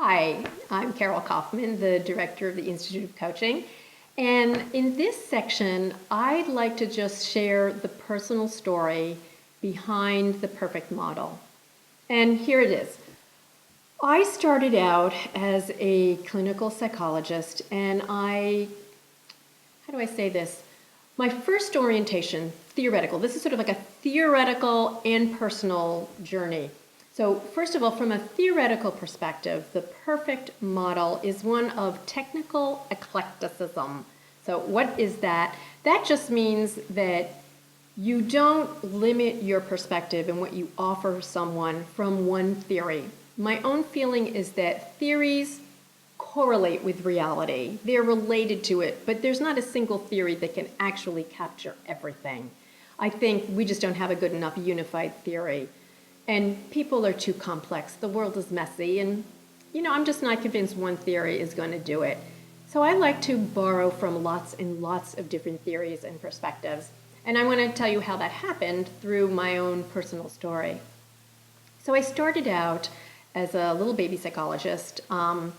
Hi, I'm Carol Kauffman, the director of the Institute of Coaching. And in this section, I'd like to just share the personal story behind the perfect model. And here it is. I started out as a clinical psychologist, and how do I say this? My first orientation, theoretical, this is sort of like a theoretical and personal journey. So first of all, from a theoretical perspective, the perfect model is one of technical eclecticism. So what is that? That just means that you don't limit your perspective and what you offer someone from one theory. My own feeling is that theories correlate with reality. They're related to it, but there's not a single theory that can actually capture everything. I think we just don't have a good enough unified theory. And people are too complex. The world is messy, and I'm just not convinced one theory is going to do it. So I like to borrow from lots and lots of different theories and perspectives. And I want to tell you how that happened through my own personal story. So I started out as a little baby psychologist, and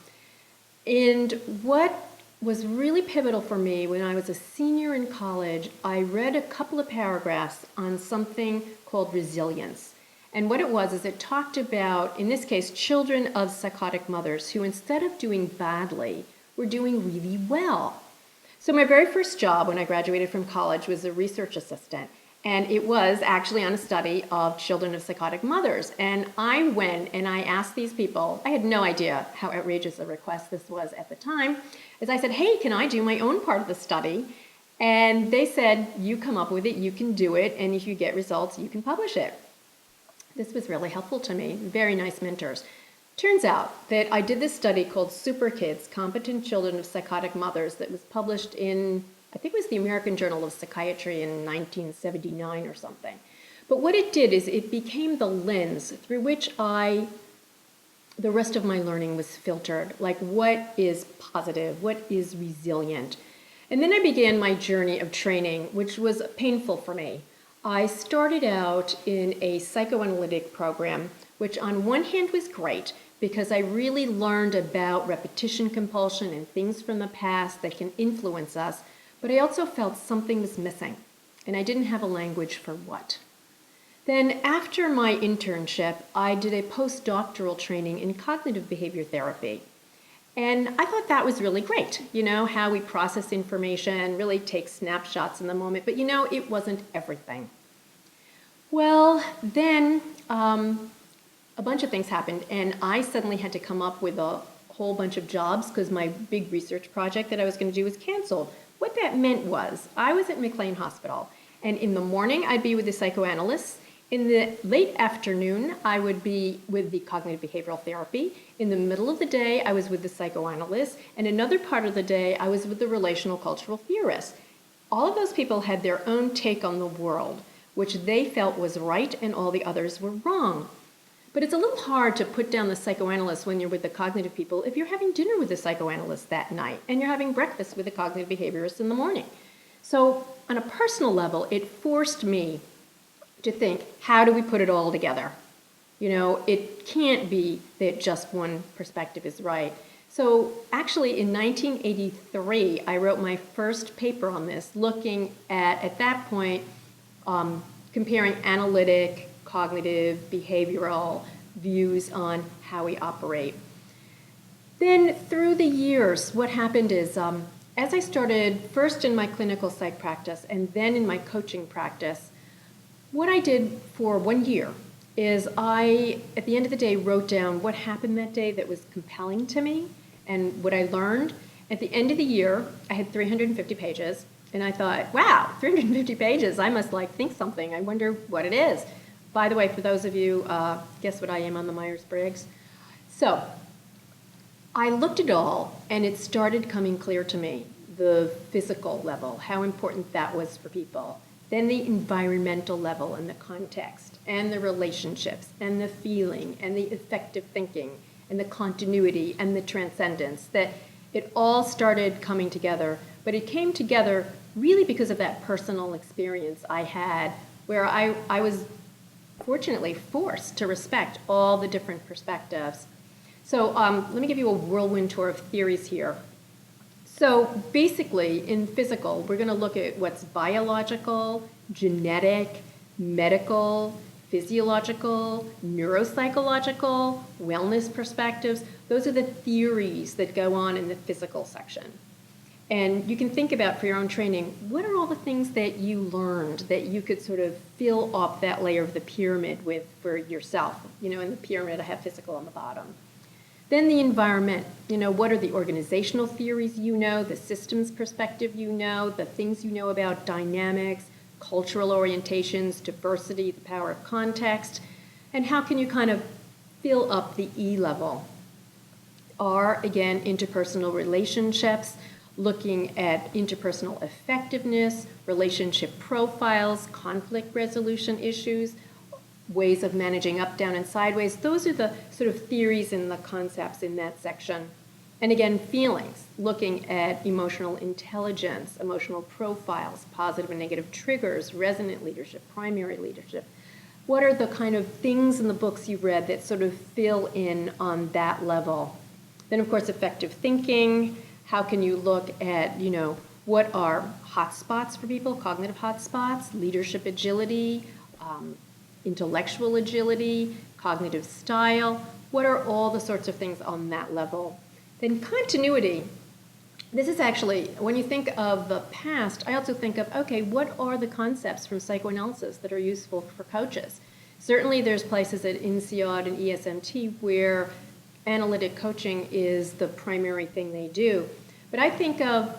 what was really pivotal for me when I was a senior in college, I read a couple of paragraphs on something called resilience. And what it was is it talked about, in this case, children of psychotic mothers who instead of doing badly, were doing really well. So my very first job when I graduated from college was a research assistant. And it was actually on a study of children of psychotic mothers. And I went and I asked these people, I had no idea how outrageous a request this was at the time, as I said, hey, can I do my own part of the study? And they said, you come up with it, you can do it, and if you get results, you can publish it. This was really helpful to me, very nice mentors. Turns out that I did this study called Super Kids, Competent Children of Psychotic Mothers, that was published in, I think it was the American Journal of Psychiatry in 1979 or something. But what it did is it became the lens through which the rest of my learning was filtered, like what is positive, what is resilient. And then I began my journey of training, which was painful for me. I started out in a psychoanalytic program, which on one hand was great because I really learned about repetition compulsion and things from the past that can influence us, but I also felt something was missing, and I didn't have a language for what. Then after my internship, I did a postdoctoral training in cognitive behavior therapy. And I thought that was really great, how we process information, really take snapshots in the moment, but it wasn't everything. Well, then a bunch of things happened, and I suddenly had to come up with a whole bunch of jobs because my big research project that I was going to do was canceled. What that meant was I was at McLean Hospital, and in the morning I'd be with the psychoanalysts. In the late afternoon, I would be with the cognitive behavioral therapy. In the middle of the day, I was with the psychoanalyst. And another part of the day, I was with the relational cultural theorists. All of those people had their own take on the world, which they felt was right and all the others were wrong. But it's a little hard to put down the psychoanalyst when you're with the cognitive people if you're having dinner with the psychoanalyst that night and you're having breakfast with the cognitive behaviorist in the morning. So on a personal level, it forced me to think, how do we put it all together? It can't be that just one perspective is right. So actually in 1983, I wrote my first paper on this, looking at that point, comparing analytic, cognitive, behavioral views on how we operate. Then through the years, what happened is, as I started first in my clinical psych practice and then in my coaching practice, what I did for 1 year is I, at the end of the day, wrote down what happened that day that was compelling to me and what I learned. At the end of the year, I had 350 pages, and I thought, wow, 350 pages, I must think something. I wonder what it is. By the way, for those of you, guess what I am on the Myers-Briggs? So I looked at it all, and it started coming clear to me, the physical level, how important that was for people. Then the environmental level and the context, and the relationships, and the feeling, and the effective thinking, and the continuity, and the transcendence, that it all started coming together. But it came together really because of that personal experience I had, where I was fortunately forced to respect all the different perspectives. So let me give you a whirlwind tour of theories here. So basically, in physical, we're going to look at what's biological, genetic, medical, physiological, neuropsychological, wellness perspectives. Those are the theories that go on in the physical section. And you can think about for your own training, what are all the things that you learned that you could sort of fill up that layer of the pyramid with for yourself? You know, in the pyramid, I have physical on the bottom. Then the environment, you know, what are the organizational theories you know, the systems perspective you know, the things you know about dynamics, cultural orientations, diversity, the power of context, and how can you kind of fill up the E level? R, again, interpersonal relationships, looking at interpersonal effectiveness, relationship profiles, conflict resolution issues, ways of managing up, down, and sideways. Those are the sort of theories and the concepts in that section. And again, feelings, looking at emotional intelligence, emotional profiles, positive and negative triggers, resonant leadership, primary leadership. What are the kind of things in the books you've read that sort of fill in on that level? Then, of course, effective thinking. How can you look at, you know, what are hotspots for people, cognitive hotspots, leadership agility, intellectual agility, cognitive style? What are all the sorts of things on that level? Then continuity. This is actually, when you think of the past, I also think of, okay, what are the concepts from psychoanalysis that are useful for coaches? Certainly there's places at INSEAD and ESMT where analytic coaching is the primary thing they do. But I think of,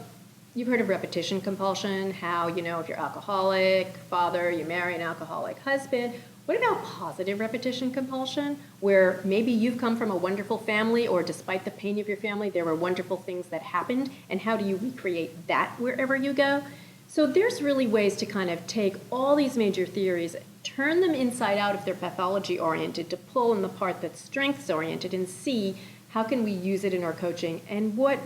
you've heard of repetition compulsion, how, you know, if you're alcoholic father, you marry an alcoholic husband. What about positive repetition compulsion, where maybe you've come from a wonderful family, or despite the pain of your family, there were wonderful things that happened, and how do you recreate that wherever you go? So there's really ways to kind of take all these major theories, turn them inside out if they're pathology-oriented, to pull in the part that's strengths-oriented and see how can we use it in our coaching, and what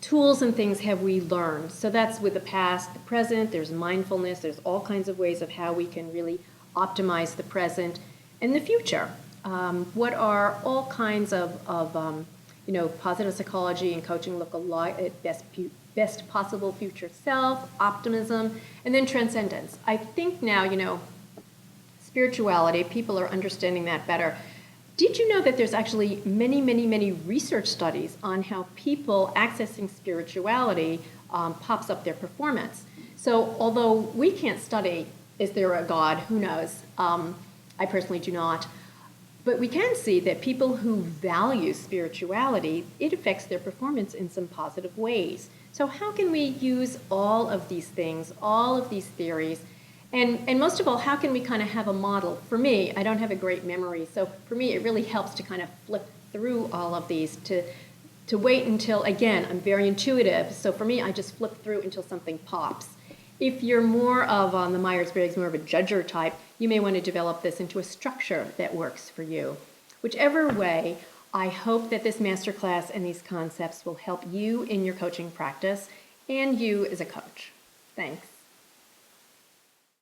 tools and things have we learned. So that's with the past, the present, there's mindfulness, there's all kinds of ways of how we can really optimize the present and the future. What are all kinds of you know, positive psychology and coaching look a lot at best possible future self, optimism, and then transcendence. I think now, you know, spirituality, people are understanding that better. Did you know that there's actually many research studies on how people accessing spirituality pops up their performance? So although we can't study, is there a God? Who knows? I personally do not. But we can see that people who value spirituality, it affects their performance in some positive ways. So how can we use all of these things, all of these theories, and most of all, how can we kind of have a model? For me, I don't have a great memory, so for me it really helps to kind of flip through all of these, to wait until, again, I'm very intuitive, so for me I just flip through until something pops. If you're more of, on the Myers-Briggs, more of a judger type, you may want to develop this into a structure that works for you. Whichever way, I hope that this masterclass and these concepts will help you in your coaching practice and you as a coach. Thanks.